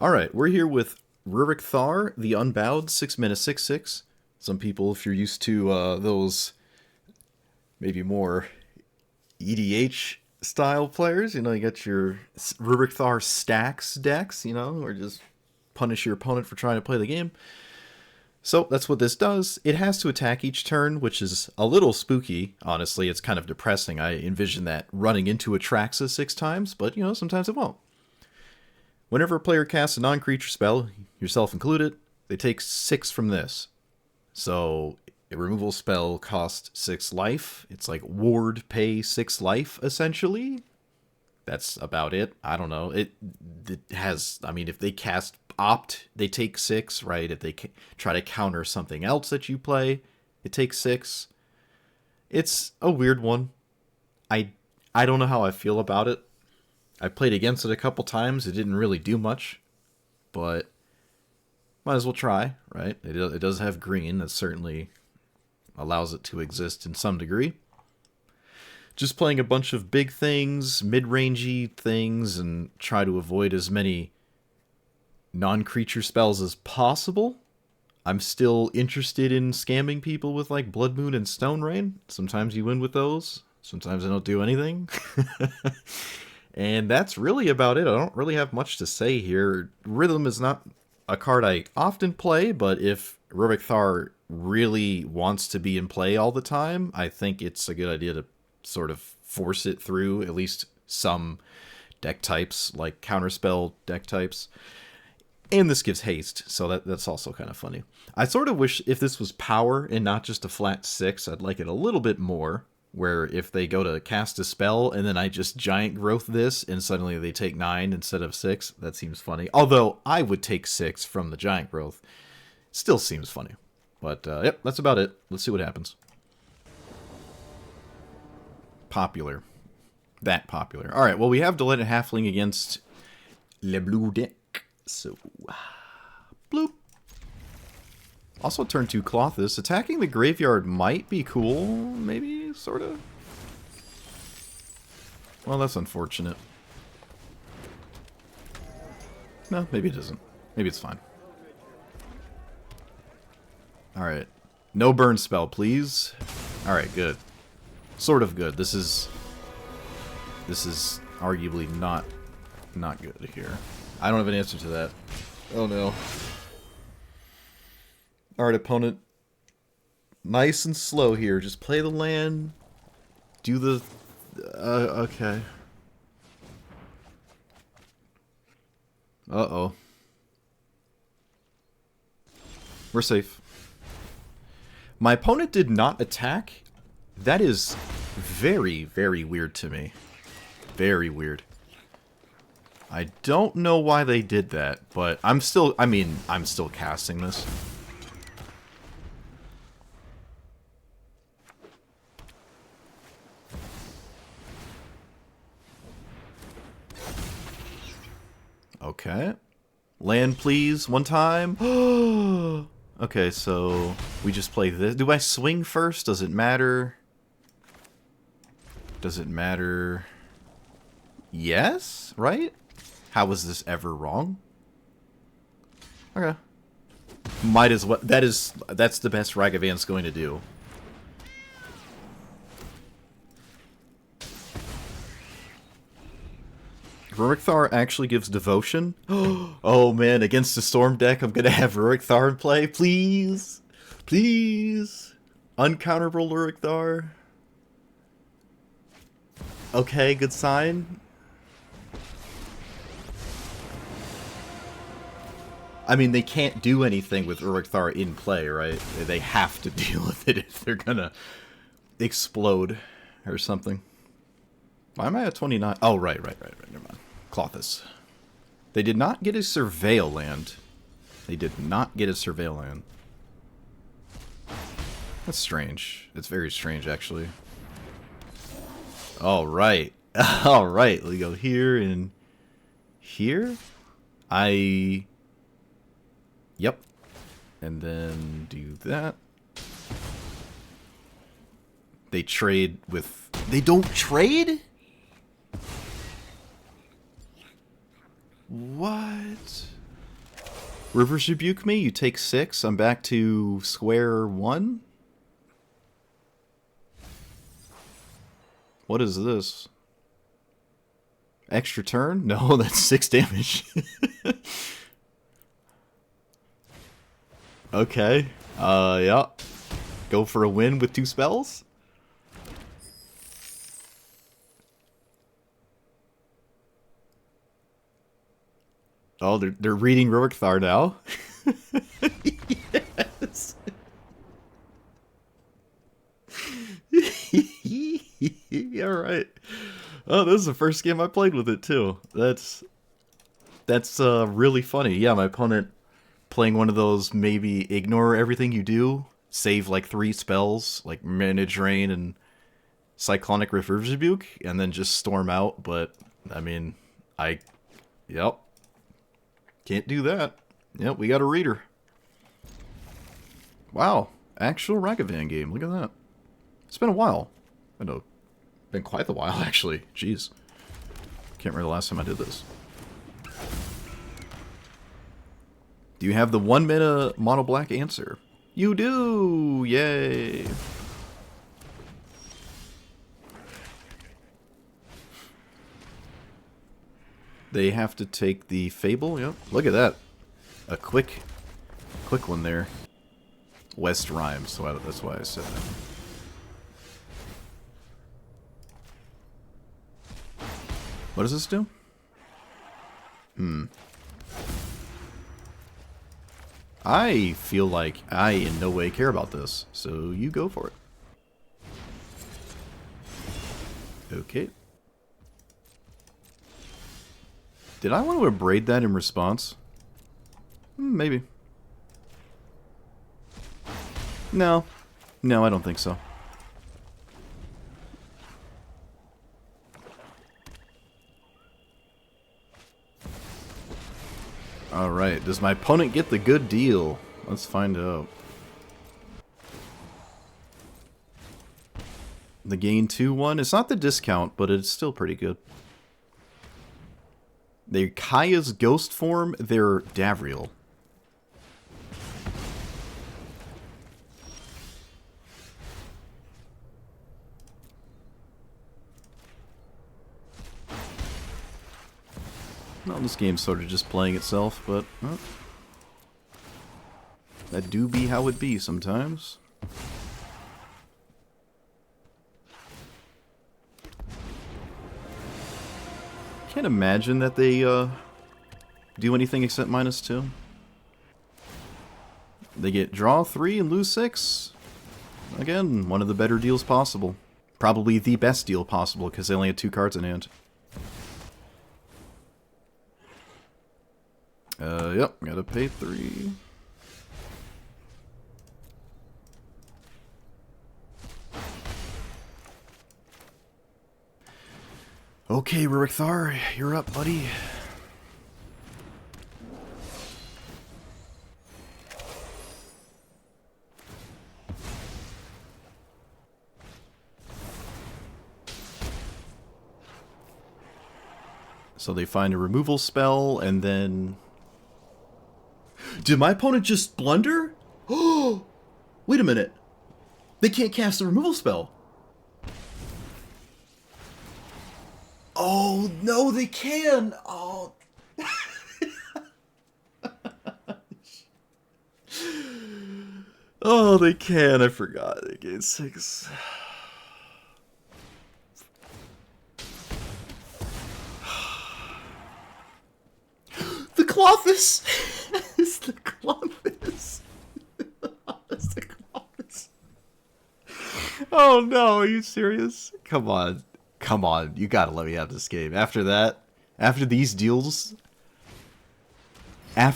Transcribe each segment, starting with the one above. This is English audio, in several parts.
Alright, we're here with Ruric Thar, the Unbowed, 6 mana 6/6. Some people, if you're used to those maybe more EDH style players, you know, you got your Ruric Thar stacks decks, you know, or just punish your opponent for trying to play the game. So that's what this does. It has to attack each turn, which is a little spooky, honestly. It's kind of depressing. I envision that running into Atraxa 6 times, but, you know, sometimes it won't. Whenever a player casts a non-creature spell, yourself included, they take 6 from this. So a removal spell costs 6 life. It's like ward pay 6 life, essentially. That's about it. I don't know. It has, I mean, if they cast Opt, they take 6, right? If they try to counter something else that you play, it takes 6. It's a weird one. I don't know how I feel about it. I played against it a couple times. It didn't really do much, but might as well try, right? It does have green. That certainly allows it to exist in some degree. Just playing a bunch of big things, mid-rangey things, and try to avoid as many non-creature spells as possible. I'm still interested in scamming people with like Blood Moon and Stone Rain. Sometimes you win with those. Sometimes I don't do anything. And that's really about it. I don't really have much to say here. Rhythm is not a card I often play, but if Ruric Thar really wants to be in play all the time, I think it's a good idea to sort of force it through at least some deck types, like counterspell deck types. And this gives haste, so that's also kind of funny. I sort of wish if this was power and not just a flat 6, I'd like it a little bit more, where if they go to cast a spell and then I just giant growth this and suddenly they take 9 instead of 6, that seems funny. Although I would take 6 from the giant growth. Still seems funny. But yep, that's about it. Let's see what happens. Popular. That popular. Alright, well we have Delighted Halfling against Le Blue deck. So, bloop. Also, turn 2 Clothis. Attacking the graveyard might be cool, maybe, sort of. Well, that's unfortunate. No, maybe it isn't. Maybe it's fine. Alright. No burn spell, please. Alright, good. Sort of good. This is arguably not good here. I don't have an answer to that. Oh no. Alright, opponent. Nice and slow here. Just play the land. Do the... okay. Uh-oh. We're safe. My opponent did not attack. That is very, very weird to me. Very weird. I don't know why they did that, but I'm still casting this. Okay. Land, please, one time. Okay, so we just play this. Do I swing first? Does it matter? Does it matter? Yes, right? How was this ever wrong? Okay. Might as well. That's the best Ragavan's going to do. Ruric Thar actually gives devotion. Oh man, against the Storm deck, I'm gonna have Ruric Thar in play. Please, please, uncounterable Ruric Thar. Okay, good sign. I mean, they can't do anything with Ruric Thar in play, right? They have to deal with it if they're gonna explode or something. Why am I at 29? Oh, right. Never mind. Clothis. They did not get a Surveil land. They did not get a Surveil land. That's strange. It's very strange, actually. All right. All right. We go here and here. Yep. And then do that. They trade with... They don't trade? What? Reverse Rebuke me, you take 6. I'm back to square 1. What is this? Extra turn? No, that's 6 damage. Okay. Yeah. Go for a win with 2 spells? Oh, they're reading Ruric Thar now. Yes. Alright. Oh, this is the first game I played with it too. That's really funny. Yeah, my opponent playing one of those maybe ignore everything you do, save like 3 spells, like Mana Drain and Cyclonic Reverse Rebuke, and then just storm out, but I mean, yep. Can't do that. Yep, we got a reader. Wow, actual Ragavan game. Look at that. It's been a while. I know, been quite a while actually. Jeez, can't remember the last time I did this. Do you have the 1 mana mono black answer? You do! Yay! They have to take the Fable. Yep. Look at that. A quick one there. West rhymes, so that's why I said that. What does this do? I feel like I in no way care about this, so you go for it. Okay. Did I want to abrade that in response? Maybe. No. No, I don't think so. Alright, does my opponent get the good deal? Let's find out. The gain 2 one. It's not the discount, but it's still pretty good. They're Kaya's ghost form, they're Davriel. Well, this game's sort of just playing itself, but well, that do be how it be sometimes. Can't imagine that they do anything except -2. They get draw 3 and lose 6. Again, one of the better deals possible. Probably the best deal possible because they only had 2 cards in hand. Yep, gotta pay 3. Okay, Ruric Thar, you're up, buddy. So they find a removal spell, and then... Did my opponent just blunder? Oh! Wait a minute. They can't cast the removal spell. Oh, no, they can! Oh. Oh, they can. I forgot. They gain 6. The Clothis! It's the Clothis. It's the Clothis. Oh no, are you serious? Come on. Come on. You gotta let me have this game. After that, after these deals, I'm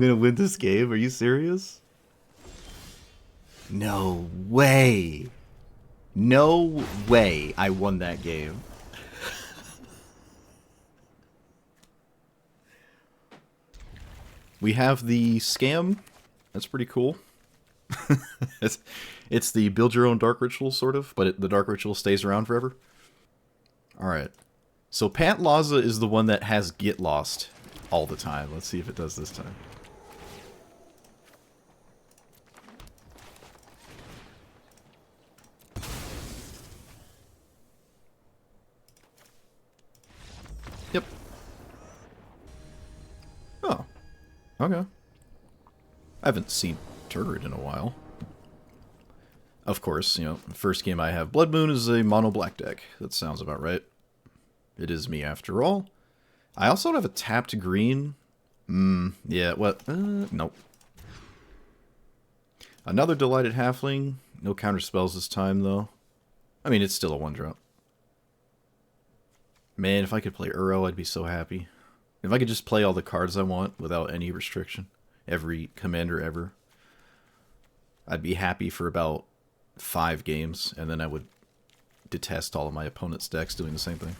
gonna win this game. Are you serious? No way. No way I won that game. We have the scam. That's pretty cool. It's the build your own Dark Ritual, sort of, but the Dark Ritual stays around forever. Alright. So Pat Laza is the one that has Get Lost. all the time. Let's see if it does this time. Yep. Oh. Okay. I haven't seen Turret in a while. Of course, you know, first game I have Blood Moon is a mono black deck. That sounds about right. It is me after all. I also have a tapped green. Yeah, what? Nope. Another Delighted Halfling. No counter spells this time, though. I mean, it's still a 1-drop. Man, if I could play Uro, I'd be so happy. If I could just play all the cards I want without any restriction. Every commander ever. I'd be happy for about 5 games, and then I would detest all of my opponent's decks doing the same thing.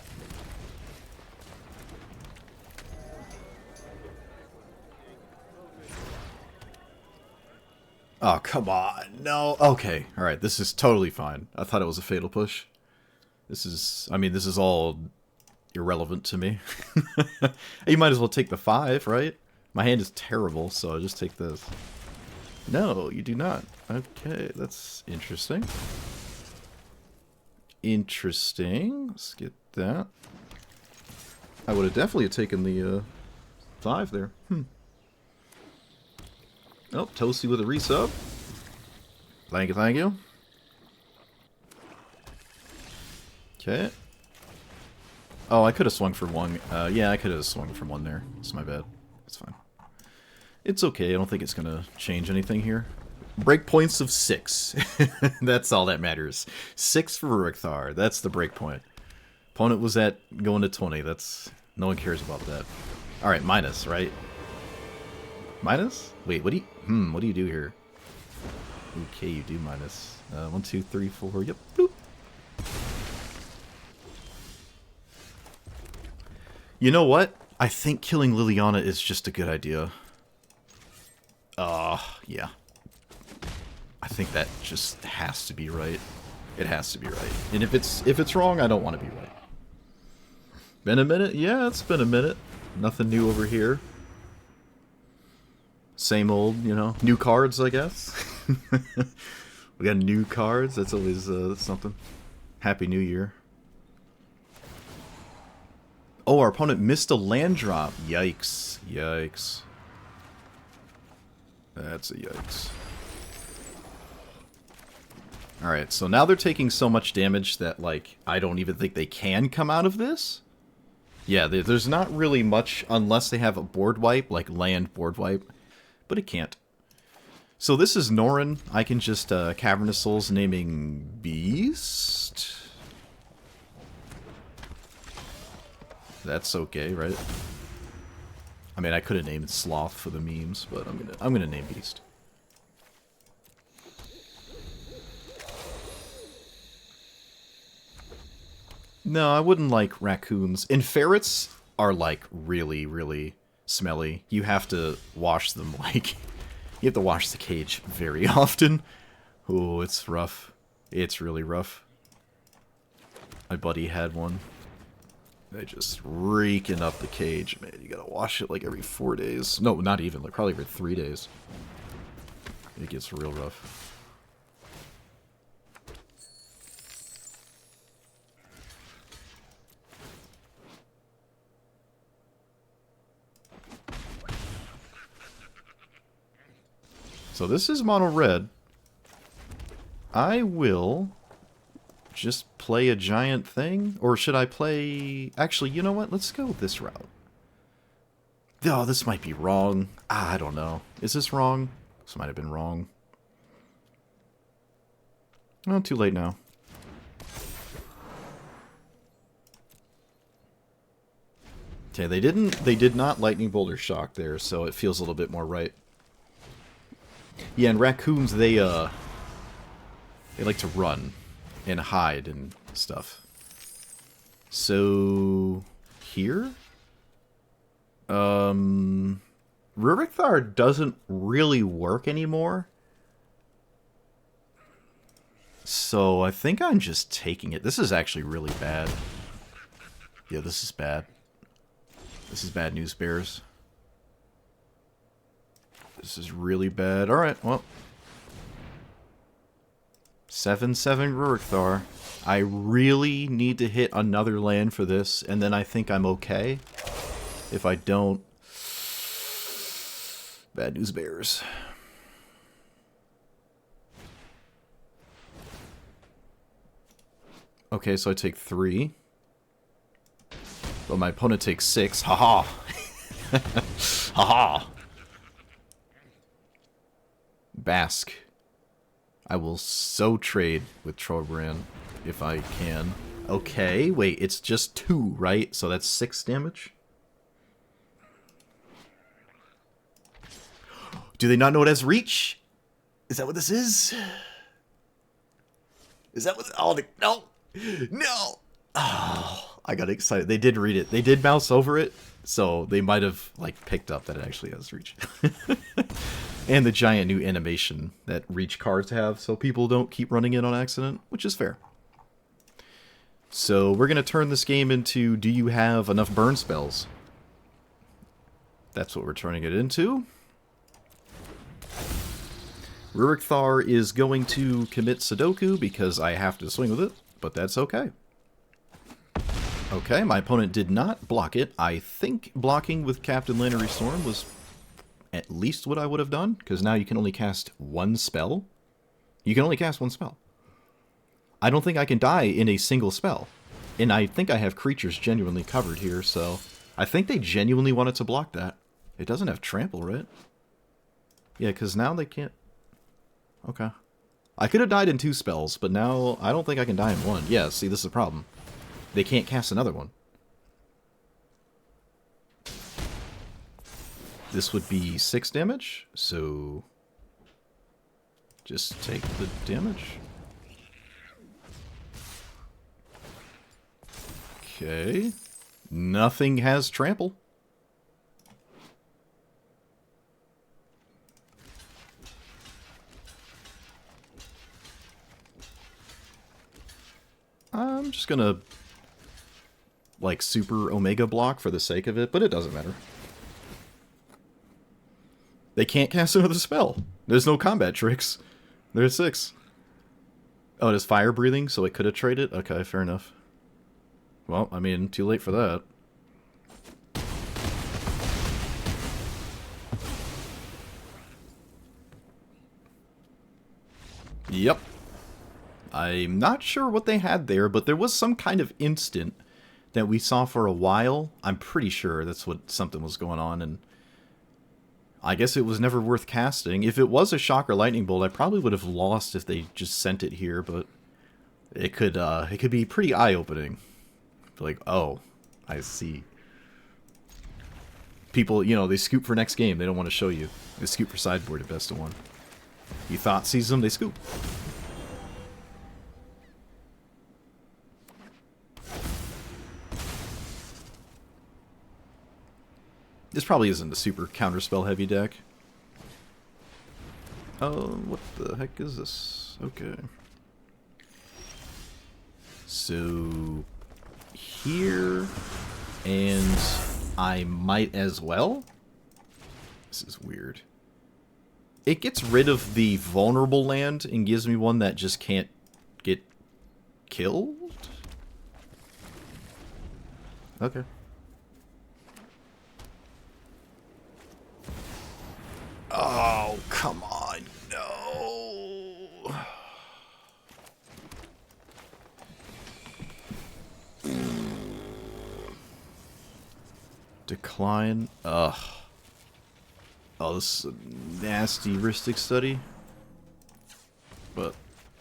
Oh, come on. No. Okay. Alright, this is totally fine. I thought it was a fatal push. This is... I mean, this is all irrelevant to me. You might as well take the 5, right? My hand is terrible, so I'll just take this. No, you do not. Okay, that's interesting. Interesting. Let's get that. I would have definitely taken the 5 there. Oh, Toasty with a resub. Thank you, thank you. Okay. Oh, I could have swung for 1. Yeah, I could have swung from 1 there. It's my bad. It's fine. It's okay. I don't think it's going to change anything here. Breakpoints of 6. That's all that matters. 6 for Ruric Thar. That's the breakpoint. Opponent was at going to 20. That's... No one cares about that. Alright, minus, right? Minus? Wait, what do you do here? Okay, you do minus. 1, 2, 3, 4. Yep. Boop. You know what? I think killing Liliana is just a good idea. Yeah. I think that just has to be right. It has to be right. And if it's wrong, I don't want to be right. Been a minute? Yeah, it's been a minute. Nothing new over here. Same old, you know, new cards, I guess. We got new cards. That's always something. Happy New Year. Oh, our opponent missed a land drop. Yikes. Yikes. That's a yikes. Alright, so now they're taking so much damage that, like, I don't even think they can come out of this. Yeah, there's not really much unless they have a board wipe, like land board wipe. But it can't. So this is Norrin. I can just Cavernous Souls naming Beast. That's okay, right? I mean, I could have named Sloth for the memes, but I'm gonna name Beast. No, I wouldn't like raccoons. And ferrets are like really, really smelly. You have to wash them like... You have to wash the cage very often. Oh, it's rough. It's really rough. My buddy had one. They just reeking up the cage, man. You gotta wash it like every 4 days. No, not even. Like probably every 3 days. It gets real rough. So this is mono red. I will just play a giant thing? Or should I play... Actually, you know what? Let's go this route. Oh, this might be wrong. I don't know. Is this wrong? This might have been wrong. Well, too late now. Okay, they did not lightning bolt or shock there, so it feels a little bit more right. Yeah, and raccoons, they like to run and hide and stuff. So here? Ruric Thar doesn't really work anymore. So I think I'm just taking it. This is actually really bad. Yeah, this is bad. This is bad news, bears. This is really bad. Alright, well. 7/7 Ruric Thar. I really need to hit another land for this, and then I think I'm okay. If I don't... Bad news bears. Okay, so I take 3. But my opponent takes 6. Haha! Haha! Bask. I will so trade with Trobran if I can. Okay, wait, it's just 2, right? So that's 6 damage? Do they not know it has reach? Is that what this is? Is that what... Oh, no! No! Oh, I got excited. They did read it. They did mouse over it, so they might have, like, picked up that it actually has reach. And the giant new animation that reach cards have, so people don't keep running it on accident, which is fair. So we're going to turn this game into, do you have enough burn spells? That's what we're turning it into. Ruric Thar is going to commit Sudoku because I have to swing with it, but that's okay. Okay, my opponent did not block it. I think blocking with Captain Lannery Storm was at least what I would have done, because now you can only cast 1 spell. You can only cast 1 spell. I don't think I can die in a single spell. And I think I have creatures genuinely covered here, so I think they genuinely wanted to block that. It doesn't have trample, right? Yeah, because now they can't... Okay. I could have died in 2 spells, but now I don't think I can die in 1. Yeah, see, this is the problem. They can't cast another one. This would be 6 damage, so just take the damage. Okay. Nothing has trample. I'm just gonna, like, super Omega block for the sake of it, but it doesn't matter. They can't cast another spell. There's no combat tricks. There's 6. Oh, it is fire breathing, so it could have traded? Okay, fair enough. Well, I mean, too late for that. Yep. I'm not sure what they had there, but there was some kind of instant that we saw for a while. I'm pretty sure that's what something was going on, and I guess it was never worth casting. If it was a Shock or Lightning Bolt, I probably would have lost if they just sent it here, but it could be pretty eye-opening. Like, oh, I see. People, you know, they scoop for next game. They don't want to show you. They scoop for sideboard at best of 1. You thought sees them, they scoop. This probably isn't a super counterspell heavy deck. Oh, what the heck is this? Okay. So here, and I might as well. This is weird. It gets rid of the vulnerable land and gives me one that just can't get killed? Okay. Oh, come on, no. Decline. Ugh. Oh, this is a nasty heuristic study. But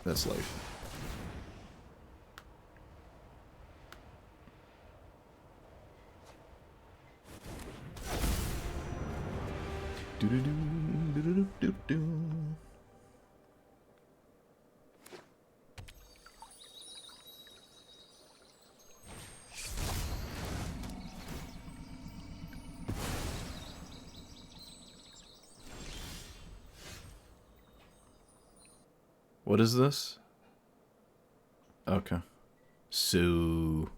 that's life. What is this? Okay. So...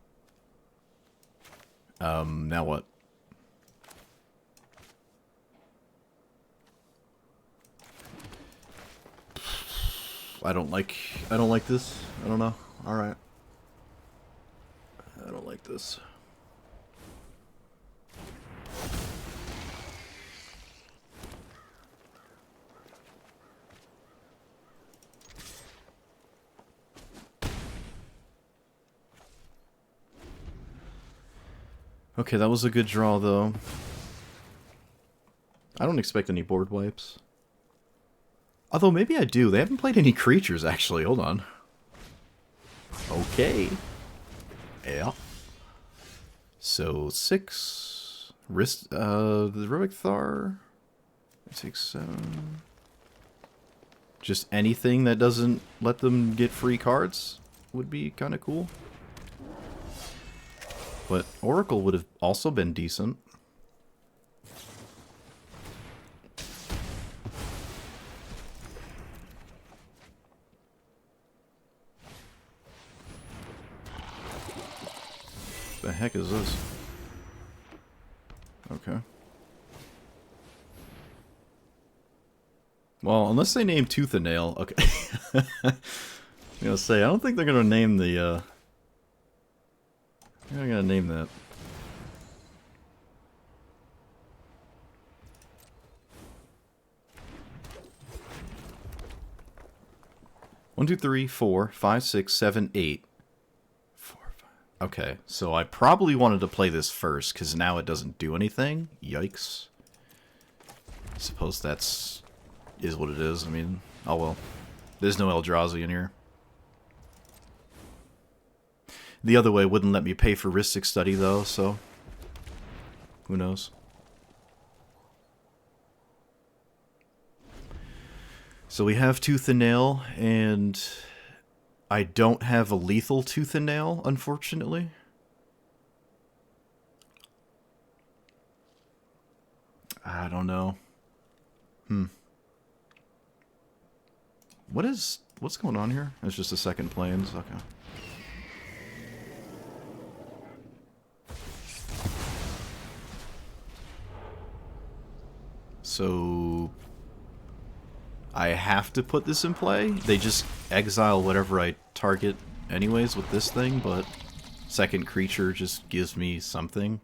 now what? I don't like this. I don't know. Alright. I don't like this. Okay, that was a good draw, though. I don't expect any board wipes. Although, maybe I do. They haven't played any creatures, actually. Hold on. Okay. Yeah. So, 6. Wrist, the Ruric Thar. It takes 7. Just anything that doesn't let them get free cards would be kind of cool. But Oracle would have also been decent. The heck is this? Okay. Well, unless they name Tooth and Nail. Okay. I'm gonna say, I don't think they're gonna name the, I'm gonna name that. One, two, three, 4, 5, 6, 7, 8. 4, 5. Okay, so I probably wanted to play this first, because now it doesn't do anything. Yikes. I suppose that's... is what it is. I mean, oh well. There's no Eldrazi in here. The other way wouldn't let me pay for Rhystic Study, though, so... who knows? So we have Tooth and Nail, and I don't have a lethal Tooth and Nail, unfortunately. I don't know. What's going on here? It's just a second planes, okay. So I have to put this in play. They just exile whatever I target anyways with this thing, but second creature just gives me something.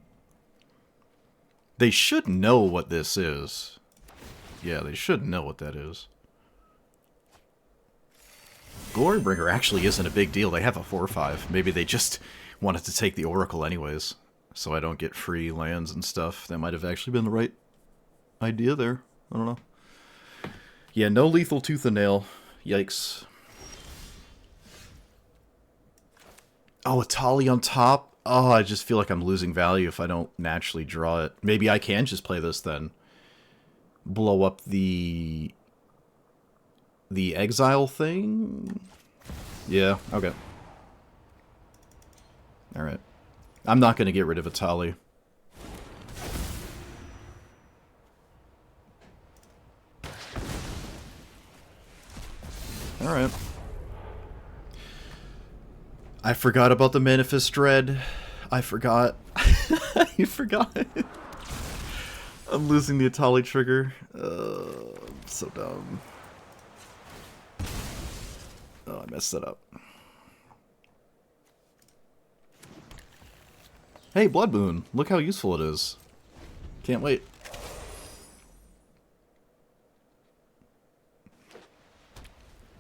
They should know what this is. Yeah, they should know what that is. Glorybringer actually isn't a big deal. They have a 4/5. Maybe they just wanted to take the Oracle anyways, so I don't get free lands and stuff. That might have actually been the right idea there. I don't know. Yeah, no lethal Tooth and Nail. Yikes. Oh, a Tali on top? Oh, I just feel like I'm losing value if I don't naturally draw it. Maybe I can just play this then. Blow up the exile thing? Yeah, okay. Alright. I'm not going to get rid of a Tali. Alright. I forgot about the Manifest Dread. I forgot. You forgot. I'm losing the Atali trigger. I'm so dumb. Oh, I messed that up. Hey, Blood Moon. Look how useful it is. Can't wait.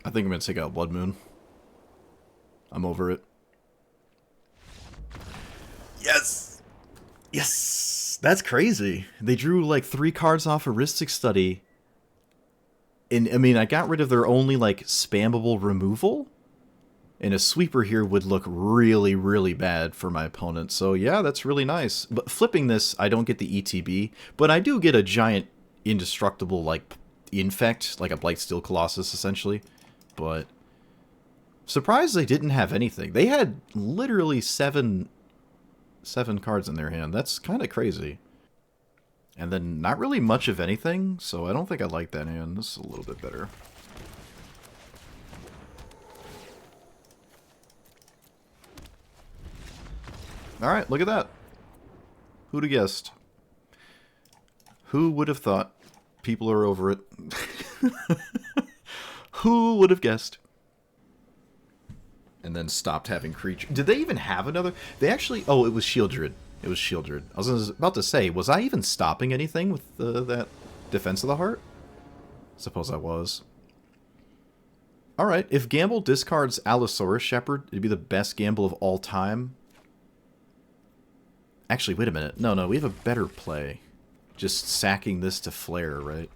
I think I'm going to take out Blood Moon. I'm over it. Yes! Yes! That's crazy. They drew like 3 cards off a Rhystic Study. And, I mean, I got rid of their only, like, spammable removal. And a sweeper here would look really, really bad for my opponent. So, yeah, that's really nice. But flipping this, I don't get the ETB. But I do get a giant indestructible, like, infect. Like a Blightsteel Colossus, essentially. But surprised they didn't have anything. They had literally seven cards in their hand. That's kind of crazy. And then not really much of anything, so I don't think I like that hand. This is a little bit better. Alright, look at that. Who'd have guessed? Who would have thought? People are over it. Who would have guessed? and then stopped having creature. Did they even have another? They actually. Oh, it was Shieldred. It was Shieldred. I was about to say, was I even stopping anything with that Defense of the Heart? Suppose I was. Alright, if Gamble discards Allosaurus Shepherd, it'd be the best gamble of all time. Actually, wait a minute. No, we have a better play. Just sacking this to Flare, right?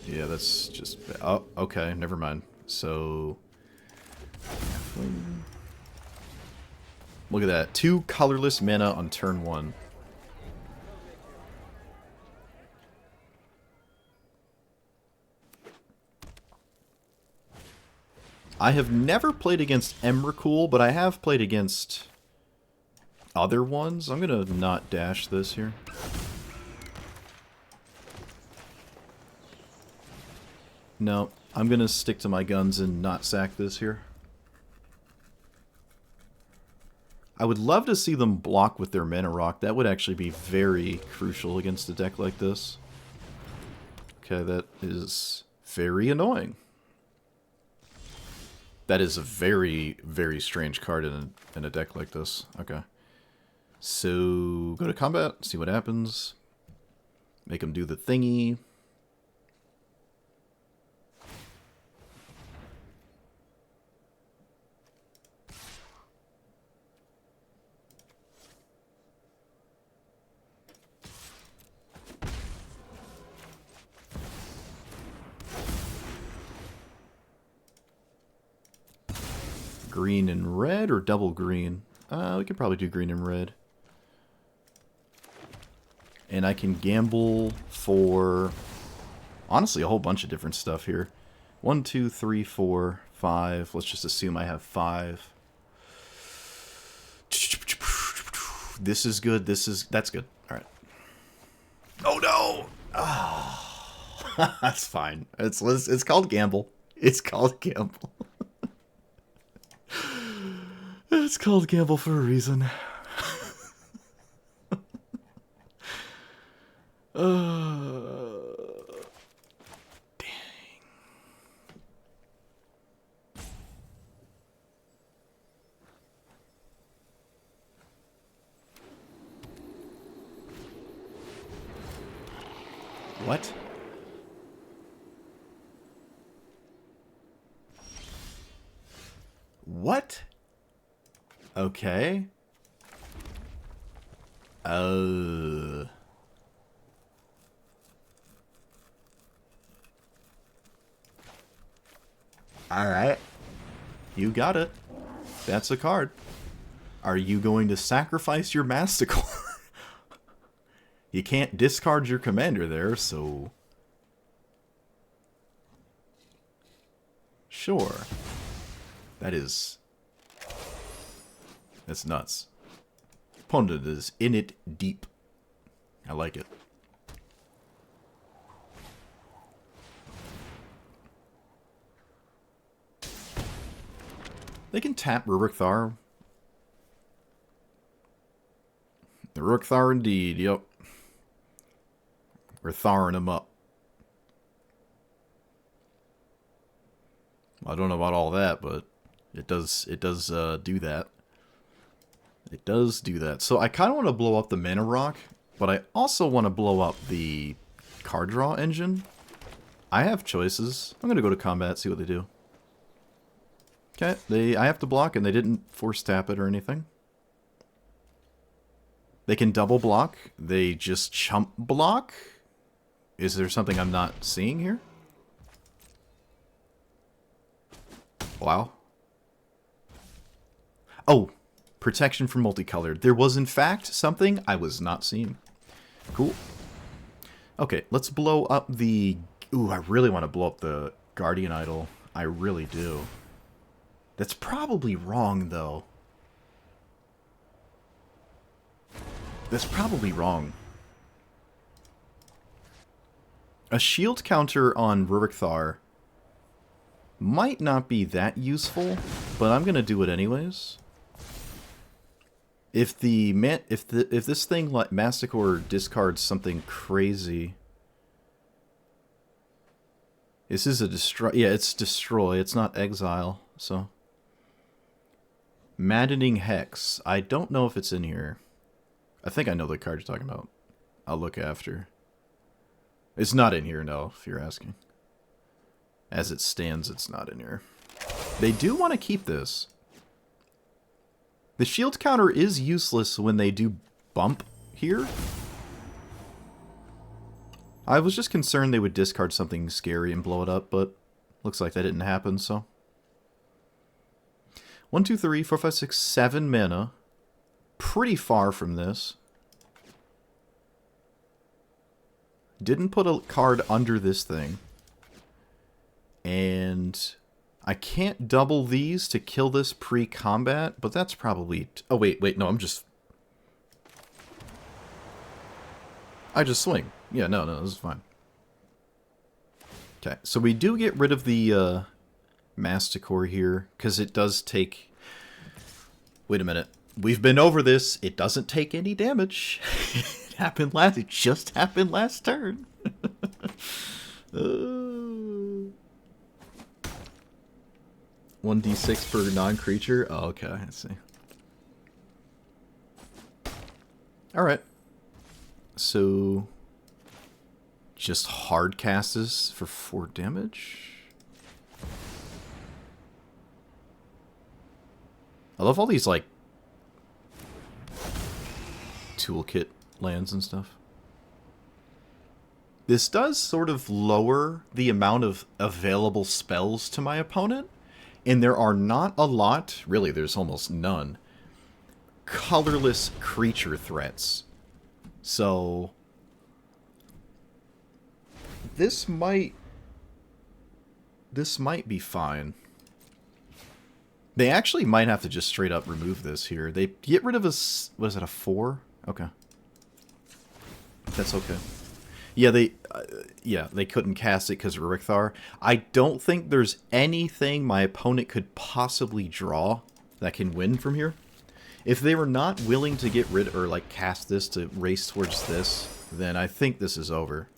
Yeah, that's just... Oh, okay, never mind. So... Look at that. 2 colorless mana on turn 1. I have never played against Emrakul, but I have played against other ones. I'm going to not dash this here. No, I'm going to stick to my guns and not sack this here. I would love to see them block with their Mana Rock. That would actually be very crucial against a deck like this. Okay, that is very annoying. That is a very, very strange card in a deck like this. Okay. So, go to combat, see what happens. Make them do the thingy. Green and red, or double green? We could probably do green and red. And I can gamble for, honestly, a whole bunch of different stuff here. 1, 2, 3, 4, 5. Let's just assume I have 5. This is good. That's good. All right. Oh no! Oh, that's fine. It's called gamble. It's called gamble. It's called gamble for a reason. Dang. What? What? Okay. Alright. You got it. That's a card. Are you going to sacrifice your Masticore? You can't discard your commander there, so... Sure. That's nuts. Opponent is in it deep. I like it. They can tap Ruric Thar. The Ruric Thar indeed, yep. We're Tharing him up. Well, I don't know about all that, but it does do that. It does do that. So I kind of want to blow up the Mana Rock, but I also want to blow up the card draw engine. I have choices. I'm going to go to combat, see what they do. Okay, I have to block, and they didn't force tap it or anything. They can double block. They just chump block. Is there something I'm not seeing here? Wow. Oh, protection from multicolored. There was, in fact, something I was not seeing. Cool. Okay, let's blow up the... Ooh, I really want to blow up the Guardian Idol. I really do. That's probably wrong, though. That's probably wrong. A shield counter on Ruric Thar might not be that useful, but I'm gonna do it anyways. If this thing like Masticore discards something crazy, This is a destroy. Yeah, it's destroy. It's not exile. So, Maddening Hex. I don't know if it's in here. I think I know the card you're talking about. I'll look after. It's not in here, no, if you're asking. As it stands, it's not in here. They do want to keep this. The shield counter is useless when they do bump here. I was just concerned they would discard something scary and blow it up, but looks like that didn't happen, so. 1, 2, 3, 4, 5, 6, 7 mana. Pretty far from this. Didn't put a card under this thing. And I can't double these to kill this pre-combat, but that's probably... Oh, wait, no, I just swing. Yeah, no, this is fine. Okay, so we do get rid of the Masticore here, because it does take... Wait a minute. We've been over this. It doesn't take any damage. It just happened last turn. 1d6 per non-creature? Oh, okay, I see. Alright. So... just hard cast this for 4 damage? I love all these, like, toolkit lands and stuff. This does sort of lower the amount of available spells to my opponent, and there are not a lot, really there's almost none, colorless creature threats. So this might be fine. They actually might have to just straight up remove this here. They get rid of a... was it a 4? Okay. That's okay. Yeah, they couldn't cast it because of Ruric Thar. I don't think there's anything my opponent could possibly draw that can win from here. If they were not willing to get rid or like cast this to race towards this, then I think this is over.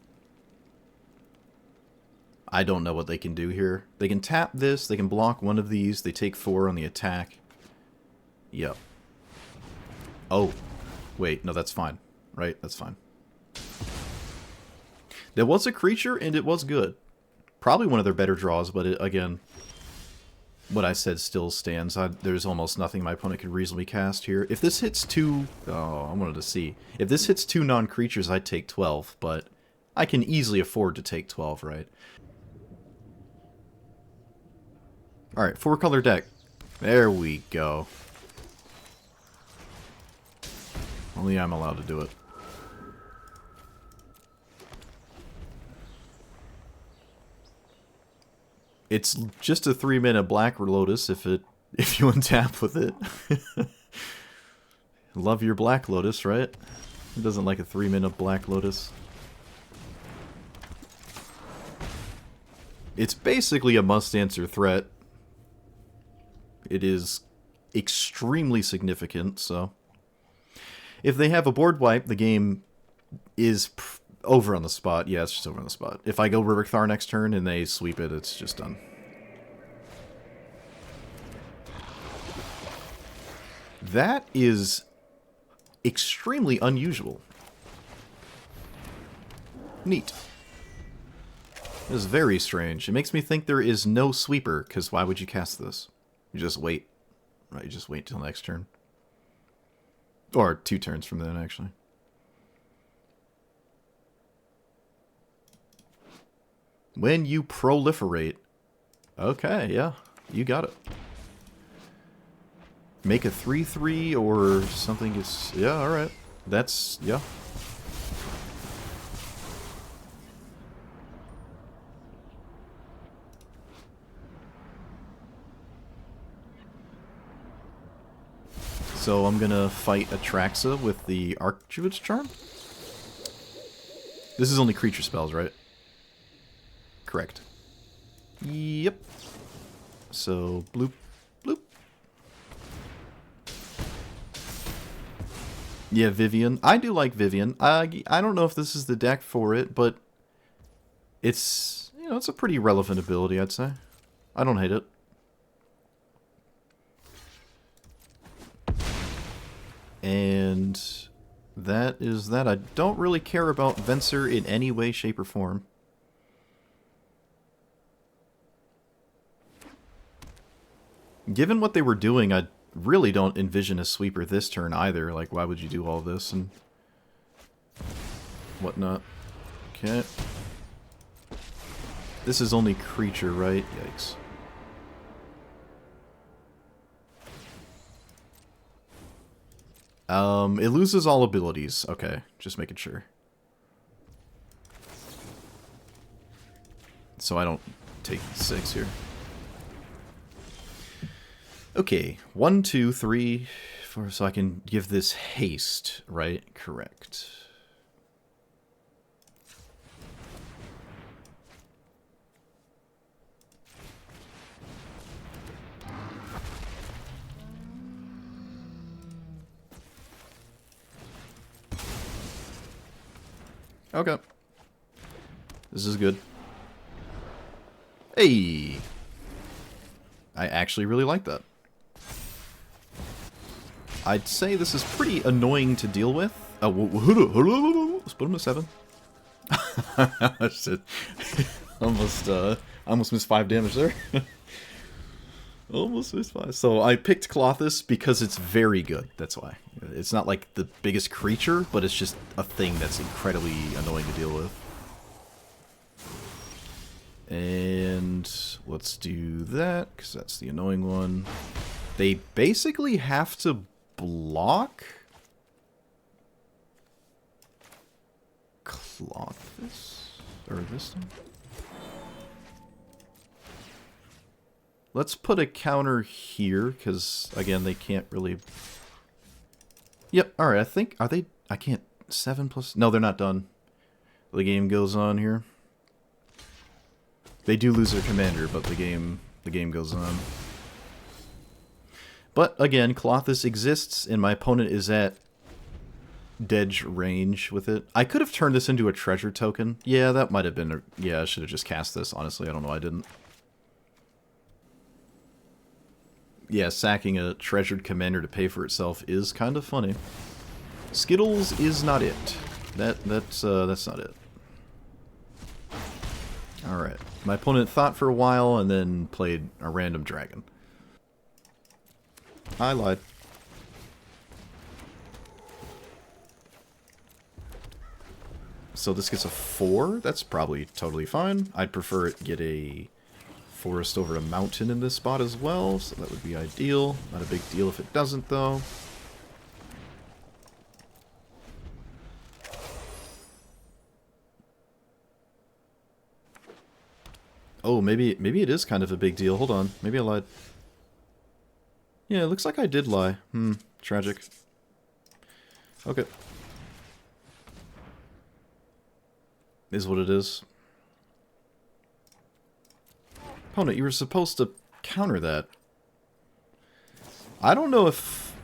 I don't know what they can do here. They can tap this, they can block one of these, they take 4 on the attack. Yep. Oh. Wait, no, that's fine. Right? That's fine. There was a creature, and it was good. Probably one of their better draws, but again, what I said still stands. There's almost nothing my opponent could reasonably cast here. If this hits 2... Oh, I wanted to see. If this hits 2 non-creatures, I'd take 12, but I can easily afford to take 12, right? Alright, 4-color deck. There we go. Only I'm allowed to do it. It's just a 3-mana Black Lotus if you untap with it. Love your Black Lotus, right? Who doesn't like a 3-mana Black Lotus? It's basically a must-answer threat. It is extremely significant, so... If they have a board wipe, the game is over on the spot. Yeah, it's just over on the spot. If I go Ruric Thar next turn and they sweep it, it's just done. That is extremely unusual. Neat. It is very strange. It makes me think there is no sweeper, because why would you cast this? You just wait. Right, you just wait till next turn. Or 2 turns from then, actually. When you proliferate. Okay, yeah. You got it. Make a 3/3 or something is... Yeah, alright. That's... Yeah. So I'm gonna fight Atraxa with the Archdruid's Charm. This is only creature spells, right? Correct. Yep. So, bloop, bloop. Yeah, Vivian. I do like Vivian. I don't know if this is the deck for it, but it's, know, it's a pretty relevant ability, I'd say. I don't hate it. And that is that. I don't really care about Venser in any way, shape, or form. Given what they were doing, I really don't envision a sweeper this turn either. Like, why would you do all this and whatnot? Okay. This is only creature, right? Yikes. It loses all abilities. Okay, just making sure. So I don't take 6 here. Okay, 1, 2, 3, 4, so I can give this haste, right? Correct. Okay. This is good. Hey! I actually really like that. I'd say this is pretty annoying to deal with. Let's put him to 7. Shit. Almost missed 5 damage there. Almost missed 5. So I picked Clothis because it's very good. That's why. It's not like the biggest creature, but it's just a thing that's incredibly annoying to deal with. And let's do that, because that's the annoying one. They basically have to block Clothis, or this one. Let's put a counter here, because, again, they can't really... Yep, alright, I think... Are they... I can't... 7 plus... No, they're not done. The game goes on here. They do lose their commander, but the game goes on. But, again, Clothis exists, and my opponent is at Dedge range with it. I could have turned this into a treasure token. Yeah, that might have been... Yeah, I should have just cast this, honestly. I don't know why I didn't. Yeah, sacking a treasured commander to pay for itself is kind of funny. Skittles is not it. That's not it. Alright. My opponent thought for a while and then played a random dragon. I lied. So this gets a 4. That's probably totally fine. I'd prefer it get a forest over a mountain in this spot as well, so that would be ideal. Not a big deal if it doesn't, though. Oh, maybe it is kind of a big deal. Hold on. Maybe I lied. Yeah, it looks like I did lie. Tragic. Okay. Is what it is. Opponent, you were supposed to counter that. I don't know if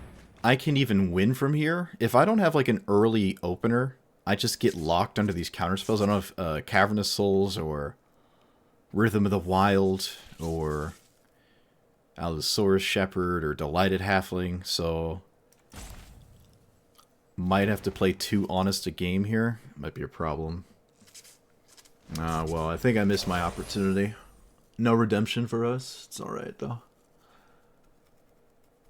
I can even win from here. If I don't have like an early opener, I just get locked under these counter spells. I don't know if Cavernous Souls or Rhythm of the Wild or Allosaurus Shepherd or Delighted Halfling, so might have to play too honest a game here. Might be a problem. Well, I think I missed my opportunity. No redemption for us. It's alright, though.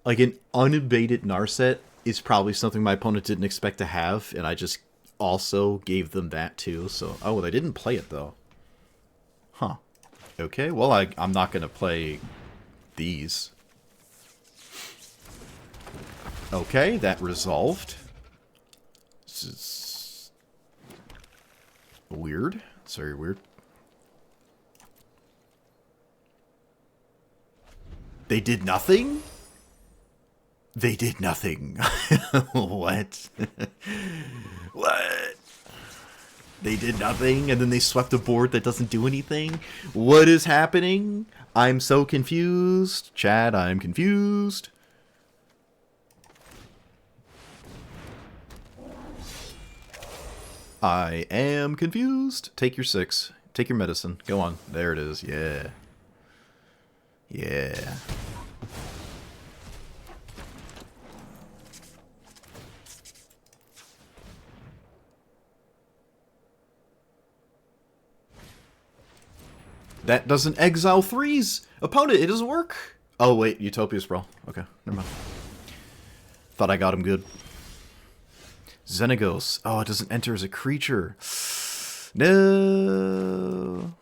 Like, an unabated Narset is probably something my opponent didn't expect to have, and I just also gave them that, too. So, oh, they didn't play it, though. Huh. Okay, well, I'm not going to play these. Okay, that resolved. This is weird. It's very weird. They did nothing? They did nothing. What? What? They did nothing, and then they swept a board that doesn't do anything? What is happening? I'm so confused. Chad, I'm confused. I am confused. Take your 6. Take your medicine. Go on. There it is. Yeah. Yeah. That doesn't exile threes! Opponent, it doesn't work! Oh, wait, Utopia's Brawl. Okay, never mind. Thought I got him good. Xenagos. Oh, it doesn't enter as a creature. No.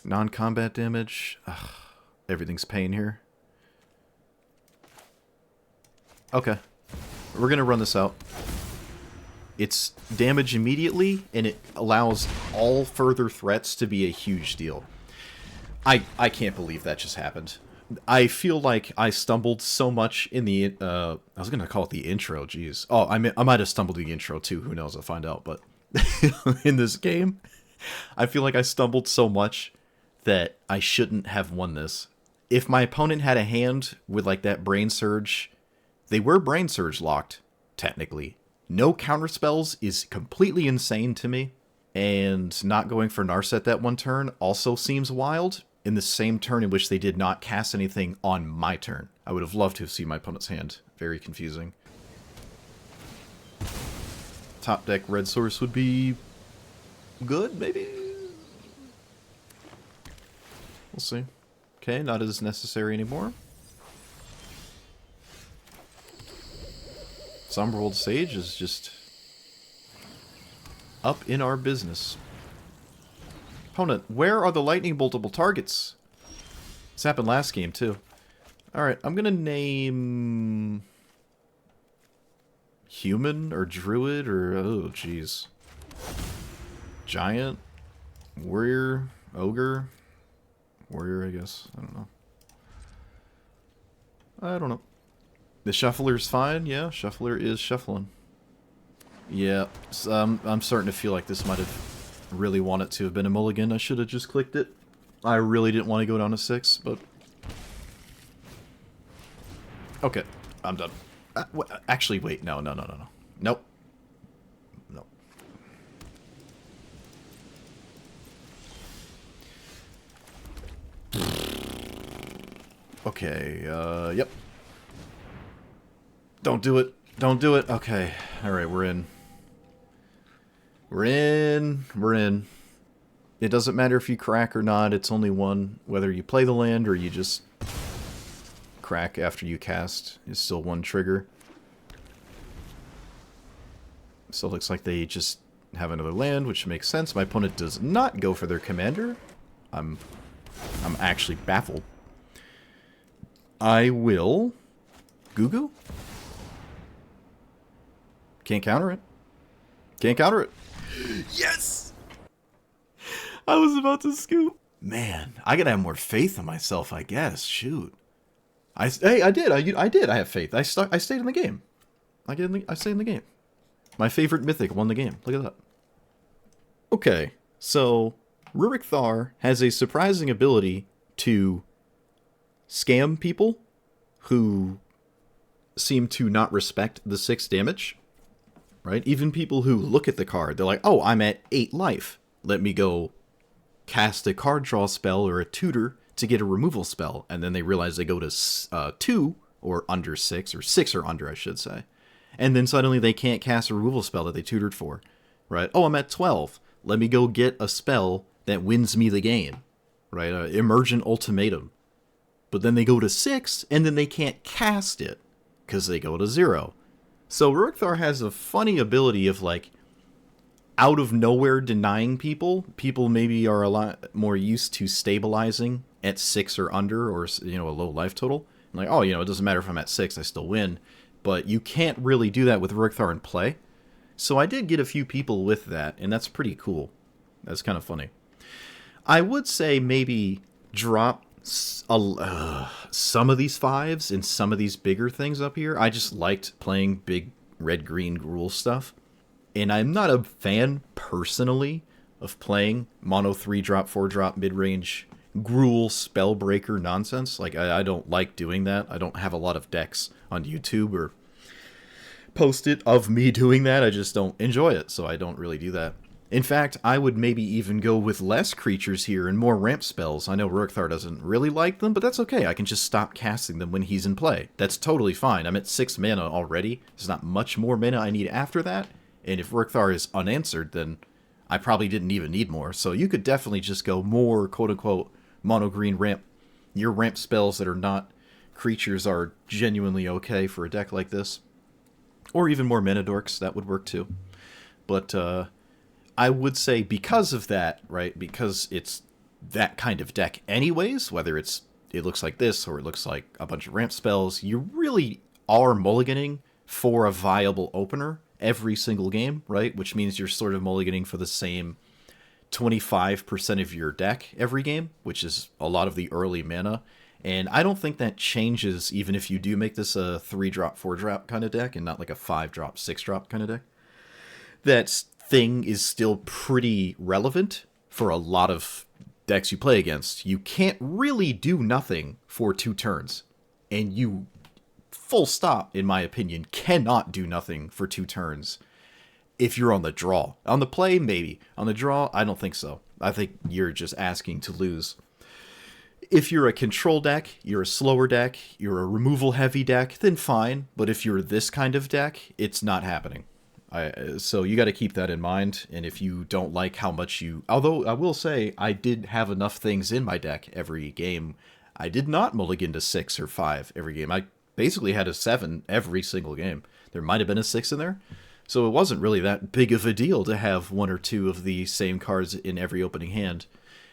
Non-combat damage. Ugh, everything's pain here. Okay. We're gonna run this out. It's damage immediately, and it allows all further threats to be a huge deal. I can't believe that just happened. I feel like I stumbled so much in the, I was going to call it the intro, jeez. Oh, I might have stumbled in the intro too, who knows, I'll find out, but in this game, I feel like I stumbled so much that I shouldn't have won this. If my opponent had a hand with like that Brain Surge, they were Brain Surge locked, technically. No counterspells is completely insane to me, and not going for Narset that one turn also seems wild, in the same turn in which they did not cast anything on my turn. I would have loved to have seen my opponent's hand. Very confusing. Top deck red source would be good, maybe? We'll see. Okay, not as necessary anymore. Somberhold Sage is just up in our business. Opponent, where are the lightning boltable targets? This happened last game, too. Alright, I'm gonna name... Human, or Druid, or... Oh, jeez. Giant? Warrior? Ogre? Warrior, I guess. I don't know. I don't know. The Shuffler's fine, yeah. Shuffler is shuffling. Yeah, I'm starting to feel like this might have really wanted to have been a mulligan. I should have just clicked it. I really didn't want to go down to 6, but... Okay, I'm done. Actually, wait, no. Nope. Nope. Okay, yep. Don't do it. Don't do it. Okay. Alright, we're in. We're in. It doesn't matter if you crack or not. It's only one. Whether you play the land or you just crack after you cast is still one trigger. So it looks like they just have another land, which makes sense. My opponent does not go for their commander. I'm actually baffled. I will... Gugu? Can't counter it. Can't counter it. Yes! I was about to scoop. Man, I gotta have more faith in myself, I guess. Shoot. Hey, I did. I did. I have faith. I stayed in the game. I stayed in the game. My favorite mythic won the game. Look at that. Okay, so Ruric Thar has a surprising ability to scam people who seem to not respect the 6 damage. Right? Even people who look at the card, they're like, oh, I'm at 8 life. Let me go cast a card draw spell or a tutor to get a removal spell. And then they realize they go to 2 or under 6, or 6 or under, I should say. And then suddenly they can't cast a removal spell that they tutored for. Right? Oh, I'm at 12. Let me go get a spell that wins me the game. Right? Emergent Ultimatum. But then they go to 6, and then they can't cast it because they go to 0. So Ruric Thar has a funny ability of, like, out of nowhere denying people. People maybe are a lot more used to stabilizing at 6 or under, or, you know, a low life total. Like, oh, you know, it doesn't matter if I'm at 6, I still win. But you can't really do that with Ruric Thar in play. So I did get a few people with that, and that's pretty cool. That's kind of funny. I would say maybe drop some of these 5s and some of these bigger things up here. I just liked playing big red-green Gruul stuff. And I'm not a fan, personally, of playing mono 3-drop, 4-drop, mid-range Gruul spellbreaker nonsense. Like, I don't like doing that. I don't have a lot of decks on YouTube or posted of me doing that. I just don't enjoy it, so I don't really do that. In fact, I would maybe even go with less creatures here and more ramp spells. I know Ruric Thar doesn't really like them, but that's okay. I can just stop casting them when he's in play. That's totally fine. I'm at 6 mana already. There's not much more mana I need after that. And if Ruric Thar is unanswered, then I probably didn't even need more. So you could definitely just go more quote-unquote mono-green ramp. Your ramp spells that are not creatures are genuinely okay for a deck like this. Or even more mana dorks, that would work too. But I would say because of that, right, because it's that kind of deck anyways, whether it looks like this or it looks like a bunch of ramp spells, you really are mulliganing for a viable opener every single game, right? Which means you're sort of mulliganing for the same 25% of your deck every game, which is a lot of the early mana. And I don't think that changes even if you do make this a 3-drop, 4-drop kind of deck and not like a 5-drop, 6-drop kind of deck. That thing is still pretty relevant for a lot of decks you play against. You can't really do nothing for 2 turns. And you, full stop, in my opinion, cannot do nothing for 2 turns if you're on the draw. On the play, maybe. On the draw, I don't think so. I think you're just asking to lose. If you're a control deck, you're a slower deck, you're a removal-heavy deck, then fine. But if you're this kind of deck, it's not happening. So you got to keep that in mind. And if you don't like how much you... Although, I will say, I did have enough things in my deck every game. I did not mulligan to 6 or 5 every game. I basically had a 7 every single game. There might have been a 6 in there. So it wasn't really that big of a deal to have 1 or 2 of the same cards in every opening hand.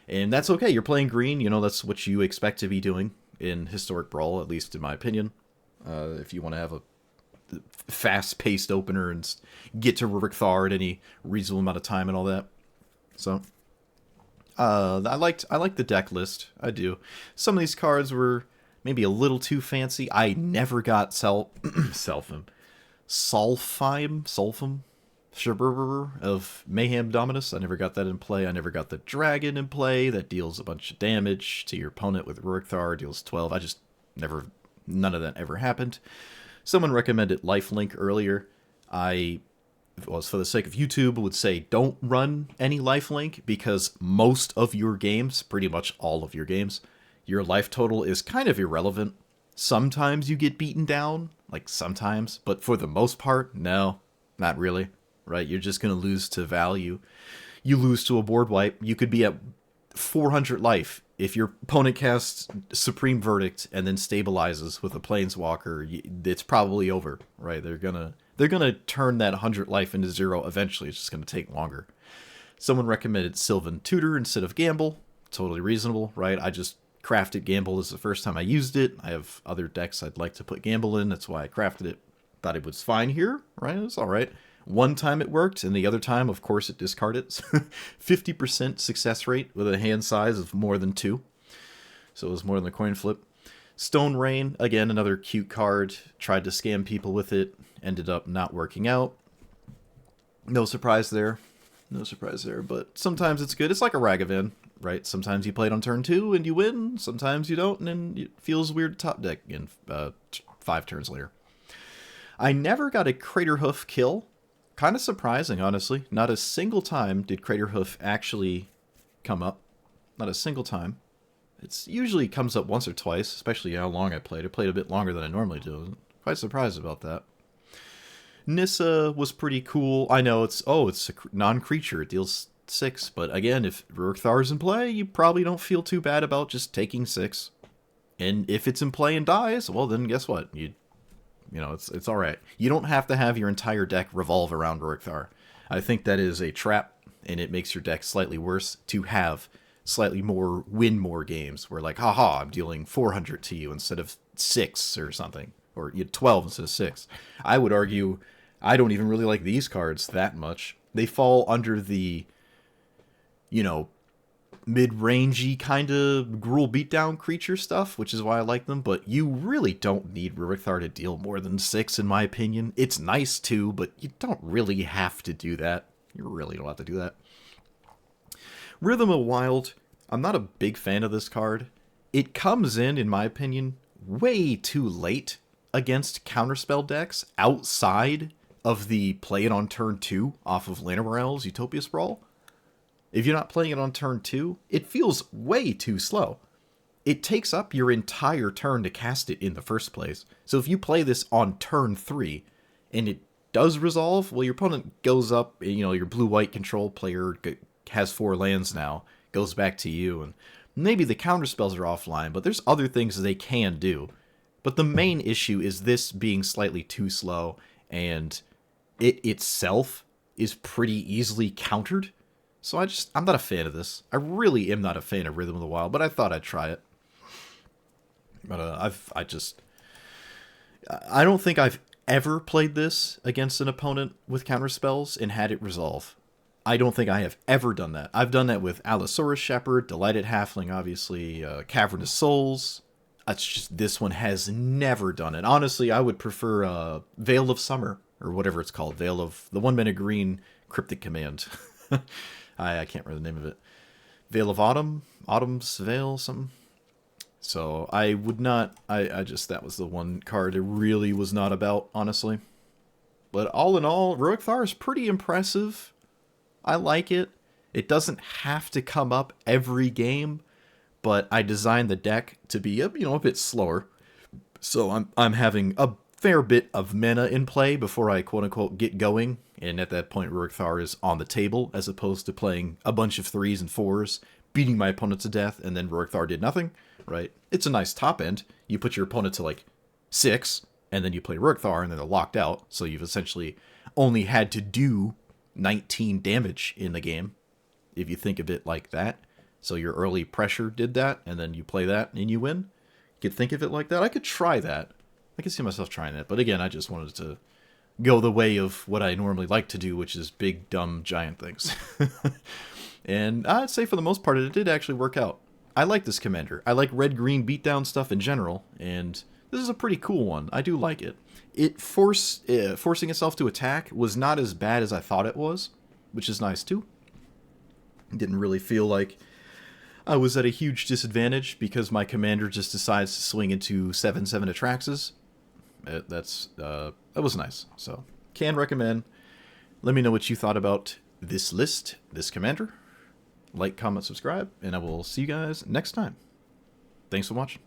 And that's okay. You're playing green. You know, that's what you expect to be doing in Historic Brawl, at least in my opinion. If you want to have a fast-paced opener and get to Ruric Thar at any reasonable amount of time and all that. So, I liked the deck list. I do. Some of these cards were maybe a little too fancy. I never got Sulfim of Mayhem Dominus. I never got that in play. I never got the Dragon in play that deals a bunch of damage to your opponent with Ruric Thar, deals 12. I just never, none of that ever happened. Someone recommended Lifelink earlier. I, for the sake of YouTube, would say don't run any Lifelink because most of your games, pretty much all of your games, your life total is kind of irrelevant. Sometimes you get beaten down, like sometimes, but for the most part, no, not really. Right, you're just going to lose to value. You lose to a board wipe. You could be at 400 life. If your opponent casts Supreme Verdict and then stabilizes with a Planeswalker, it's probably over, right? They're gonna turn that 100 life into 0 eventually. It's just going to take longer. Someone recommended Sylvan Tutor instead of Gamble. Totally reasonable, right? I just crafted Gamble. This is the first time I used it. I have other decks I'd like to put Gamble in. That's why I crafted it. Thought it was fine here, right? It's all right. One time it worked, and the other time, of course, it discarded. 50% success rate with a hand size of more than 2. So it was more than a coin flip. Stone Rain, again, another cute card. Tried to scam people with it. Ended up not working out. No surprise there. No surprise there. But sometimes it's good. It's like a Ragavan, right? Sometimes you play it on turn 2 and you win. Sometimes you don't, and then it feels weird to top deck in 5 turns later. I never got a Craterhoof kill. Kind of surprising, honestly. Not a single time did Craterhoof actually come up. Not a single time. It usually comes up once or twice, especially how long I played. I played a bit longer than I normally do. Quite surprised about that. Nissa was pretty cool. I know it's a non-creature. It deals 6. But again, if Ruric Thar's in play, you probably don't feel too bad about just taking 6. And if it's in play and dies, well, then guess what? You know, it's all right. You don't have to have your entire deck revolve around Ruric Thar. I think that is a trap, and it makes your deck slightly worse to have slightly more win more games where like, haha, I'm dealing 400 to you instead of 6 or something, or 12 instead of 6. I would argue I don't even really like these cards that much. They fall under the, you know, mid-rangey kind of Gruul beatdown creature stuff, which is why I like them, but you really don't need Ruric Thar to deal more than 6, in my opinion. It's nice too, but you don't really have to do that. You really don't have to do that. Rhythm of Wild, I'm not a big fan of this card. It comes in my opinion, way too late against counterspell decks outside of the play it on turn 2 off of Llanowar Elves Utopia Sprawl. If you're not playing it on turn 2, it feels way too slow. It takes up your entire turn to cast it in the first place. So if you play this on turn 3 and it does resolve, well, your opponent goes up, you know, your blue-white control player has 4 lands now, goes back to you, and maybe the counterspells are offline, but there's other things they can do. But the main issue is this being slightly too slow, and it itself is pretty easily countered. So I'm not a fan of this. I really am not a fan of Rhythm of the Wild, but I thought I'd try it. But I don't think I've ever played this against an opponent with counterspells and had it resolve. I don't think I have ever done that. I've done that with Allosaurus Shepherd, Delighted Halfling, obviously, Cavernous Souls. It's just this one has never done it. Honestly, I would prefer Veil of Summer, or whatever it's called. Veil of the 1-mana green cryptic command. I can't remember the name of it. Veil of Autumn? Autumn's Veil, something? So I would not... that was the one card it really was not about, honestly. But all in all, Ruric Thar is pretty impressive. I like it. It doesn't have to come up every game, but I designed the deck to be a bit slower. So I'm having a fair bit of mana in play before I quote-unquote get going, and at that point Ruric Thar is on the table, as opposed to playing a bunch of 3s and 4s, beating my opponent to death, and then Ruric Thar did nothing, right? It's a nice top end. You put your opponent to like 6, and then you play Ruric Thar, and then they're locked out, so you've essentially only had to do 19 damage in the game, if you think of it like that. So your early pressure did that, and then you play that, and you win. You could think of it like that. I could try that. I could see myself trying that. But again, I just wanted to go the way of what I normally like to do, which is big, dumb, giant things. And I'd say for the most part, it did actually work out. I like this commander. I like red-green beatdown stuff in general, and this is a pretty cool one. I do like it. Forcing itself to attack was not as bad as I thought it was, which is nice too. Didn't really feel like I was at a huge disadvantage because my commander just decides to swing into 7/7 Atraxes. That was nice. So, can recommend. Let me know what you thought about this list, this commander. Like, comment, subscribe, and I will see you guys next time. Thanks for watching.